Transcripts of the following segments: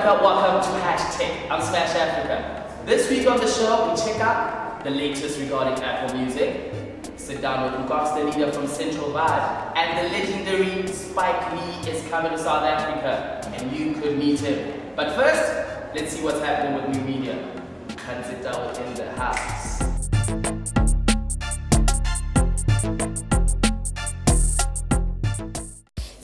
Africa, welcome to Hashtag. I'm Smash Africa. This week on the show, we check out the latest regarding Apple Music, sit down with Ngox, the leader from Central Vibe, and the legendary Spike Lee is coming to South Africa, and you could meet him. But first, let's see what's happening with new media. Kanzito in the house.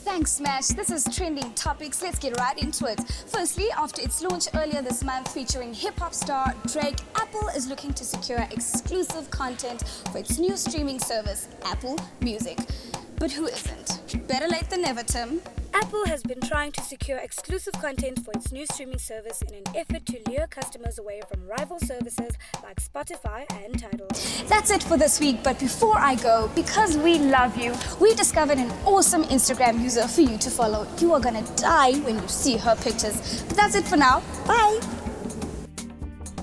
Thanks, Smash. This is Trending Topics. Let's get right into it. Firstly, after its launch earlier this month featuring hip-hop star Drake, Apple is looking to secure exclusive content for its new streaming service, Apple Music. But who isn't? Better late than never, Tim. Apple has been trying to secure exclusive content for its new streaming service in an effort to lure customers away from rival services like Spotify and Tidal. That's it for this week, but before I go, because we love you, we discovered an awesome Instagram user for you to follow. You are gonna die when you see her pictures. But that's it for now. Bye!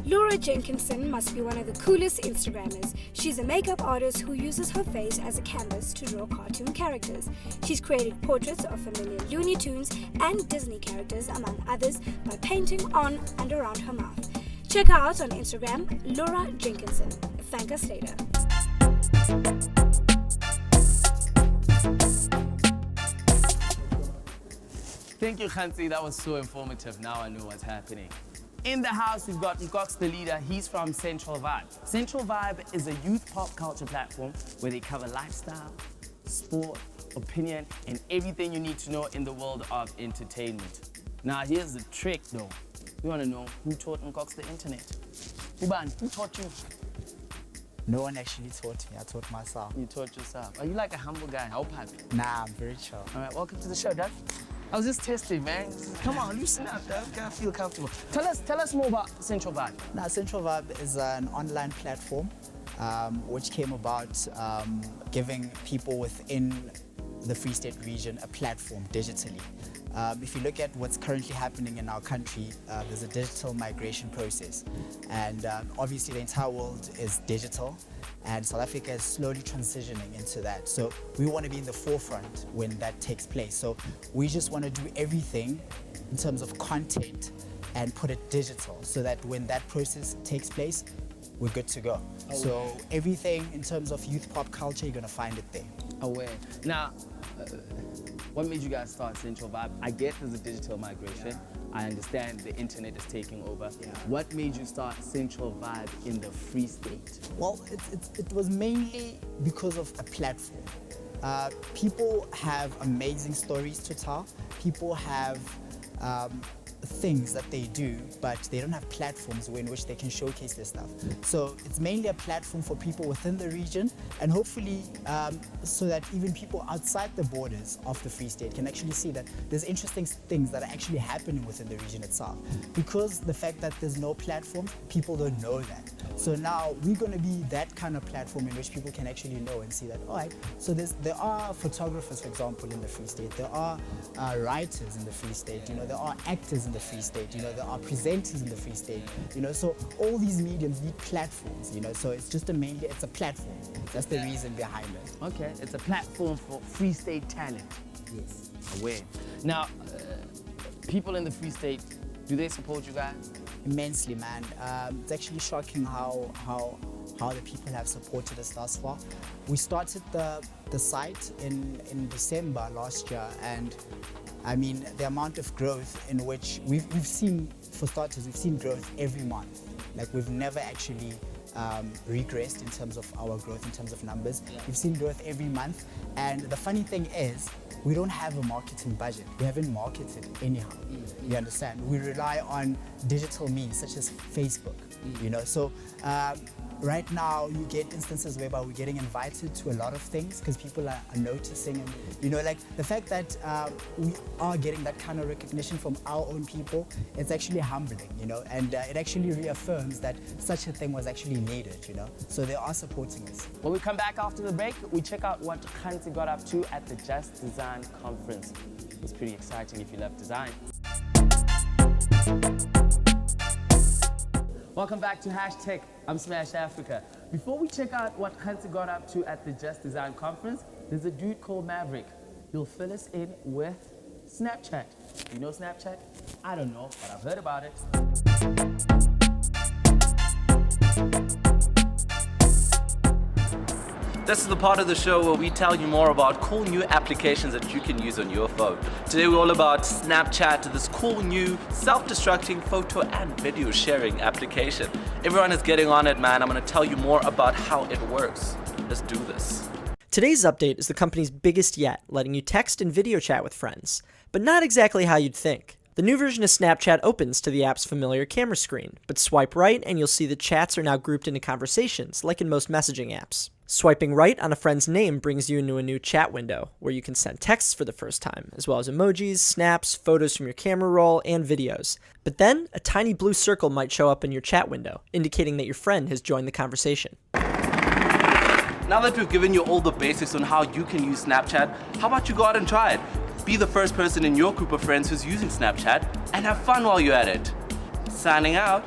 Laura Jenkinson must be one of the coolest Instagrammers. She's a makeup artist who uses her face as a canvas to draw cartoon characters. She's created portraits of familiar Looney Tunes and Disney characters, among others, by painting on and around her mouth. Check her out on Instagram, Laura Jenkinson. Thank us later. Thank you, Khansi. That was so informative. Now I know what's happening. In the house, we've got Ngox, the leader. He's from Central Vibe. Central Vibe is a youth pop culture platform where they cover lifestyle, sport, opinion, and everything you need to know in the world of entertainment. Now, here's the trick, though. We want to know who taught Ngox the internet. Uban, who taught you? No one actually taught me. I taught myself. You taught yourself. Are you like a humble guy? How pipe? Nah, I'm very chill. All right, welcome to the show, Dad. I was just testing, man. Come on, loosen up, Dad. Gotta feel comfortable. Tell us more about Central Vibe. Now, Central Vibe is an online platform which came about giving people within the Free State region a platform digitally. If you look at what's currently happening in our country, there's a digital migration process. And obviously the entire world is digital, and South Africa is slowly transitioning into that. So we want to be in the forefront when that takes place. So we just want to do everything in terms of content and put it digital so that when that process takes place, we're good to go. So everything in terms of youth pop culture, you're going to find it there. Aware. Now, what made you guys start Central Vibe? I get there's a digital migration. I understand the internet is taking over. What made you start Central Vibe in the Free State? Well, it was mainly because of a platform. People have amazing stories to tell. People have things that they do, but they don't have platforms in which they can showcase their stuff. So it's mainly a platform for people within the region, and hopefully so that even people outside the borders of the Free State can actually see that there's interesting things that are actually happening within the region itself. Because the fact that there's no platform, people don't know that. So now we're going to be that kind of platform in which people can actually know and see that, all right, so there are photographers, for example, in the Free State. There are writers in the Free State. You know, there are actors in the Free State. You know, there are presenters in the Free State. You know, so all these mediums need platforms. You know, so it's just it's a platform. That's the reason behind it. Okay, it's a platform for Free State talent. Yes. Aware. Now, people in the Free State, do they support you guys? Immensely, man. It's actually shocking how the people have supported us thus far. We started the site in December last year, and I mean the amount of growth in which we've seen, for starters, we've seen growth every month. Like we've never actually regressed in terms of our growth, in terms of numbers. We've seen growth every month, and the funny thing is, we don't have a marketing budget. We haven't marketed anyhow. You understand? We rely on digital means such as Facebook. You know, so right now you get instances whereby we're getting invited to a lot of things because people are noticing, and you know, like the fact that we are getting that kind of recognition from our own people, it's actually humbling, you know, and it actually reaffirms that such a thing was actually needed, you know. So they are supporting us. When we come back after the break, we check out what Khansi got up to at the Just Design conference. It was pretty exciting if you love design. Welcome back to Hashtag. I'm Smash Africa. Before we check out what Khansi got up to at the Just Design conference, there's a dude called Maverick. He'll fill us in with Snapchat. You know Snapchat? I don't know, but I've heard about it. This is the part of the show where we tell you more about cool new applications that you can use on your phone. Today we're all about Snapchat, this cool new self-destructing photo and video sharing application. Everyone is getting on it, man. I'm gonna tell you more about how it works. Let's do this. Today's update is the company's biggest yet, letting you text and video chat with friends, but not exactly how you'd think. The new version of Snapchat opens to the app's familiar camera screen, but swipe right and you'll see the chats are now grouped into conversations, like in most messaging apps. Swiping right on a friend's name brings you into a new chat window, where you can send texts for the first time, as well as emojis, snaps, photos from your camera roll, and videos. But then, a tiny blue circle might show up in your chat window, indicating that your friend has joined the conversation. Now that we've given you all the basics on how you can use Snapchat, how about you go out and try it? Be the first person in your group of friends who's using Snapchat, and have fun while you're at it. Signing out.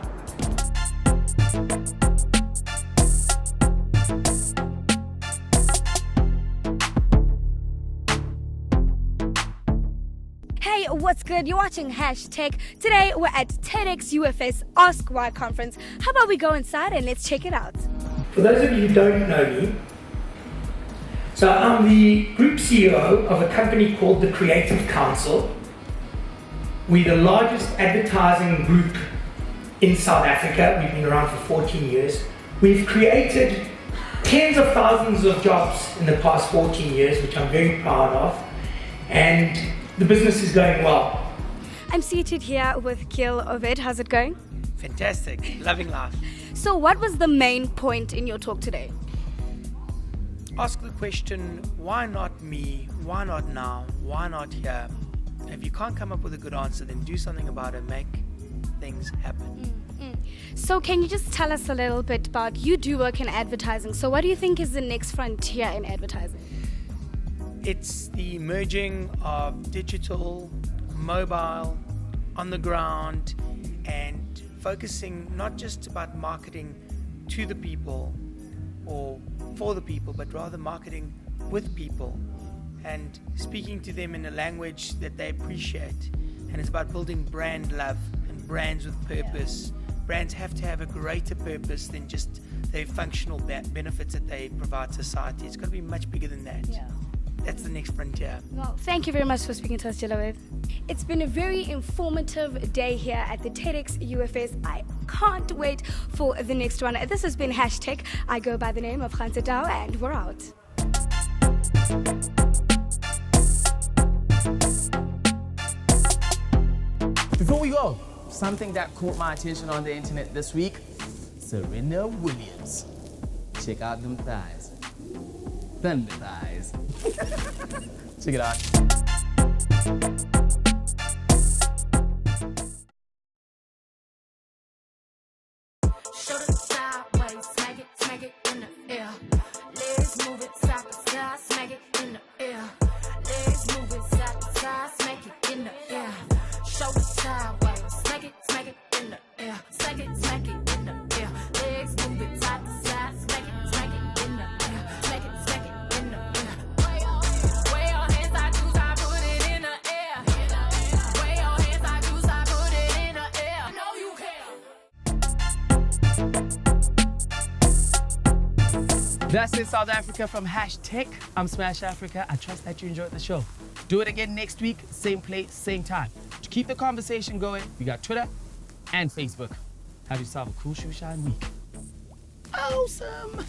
Hey, what's good? You're watching Hashtag. Today we're at TEDx UFS Ask Why conference. How about we go inside and let's check it out? For those of you who don't know me, so I'm the group CEO of a company called the Creative Council. We're the largest advertising group in South Africa. We've been around for 14 years. We've created tens of thousands of jobs in the past 14 years, which I'm very proud of. And the business is going well. I'm seated here with Gil Ovid. How's it going? Fantastic. Loving life. So what was the main point in your talk today? Ask the question, why not me? Why not now? Why not here? If you can't come up with a good answer, then do something about it. Make things happen. So can you just tell us a little bit about, you do work in advertising, so what do you think is the next frontier in advertising? It's the merging of digital, mobile, on the ground, and focusing not just about marketing to the people or for the people, but rather marketing with people and speaking to them in a language that they appreciate. And it's about building brand love and brands with purpose. Brands have to have a greater purpose than just the functional benefits that they provide society. It's got to be much bigger than that. Yeah. That's the next frontier. Well, thank you very much for speaking to us, Gil. It's been a very informative day here at the TEDx UFS. I can't wait for the next one. This has been Hashtag. I go by the name of Khansa Dao, and we're out. Before we go, something that caught my attention on the internet this week, Serena Williams. Check out them thighs. Thunder thighs. Check it out. Show it sideways, smack it in the air. Legs move it side to side, smack it in the air. Legs move it side to side, smack it in the air. Show it sideways, smack it in the air. Smack it in the air. Legs move it side to side, smack it in the air. Smack it in the air. Way your hands I do, I put it in the air. Way your hands I do, I put it in the air. I know you can. That's it, South Africa from Hashtag. I'm Smash Africa. I trust that you enjoyed the show. Do it again next week, same place, same time. To keep the conversation going, we got Twitter and Facebook. Have yourself a cool shoe shine week. Awesome.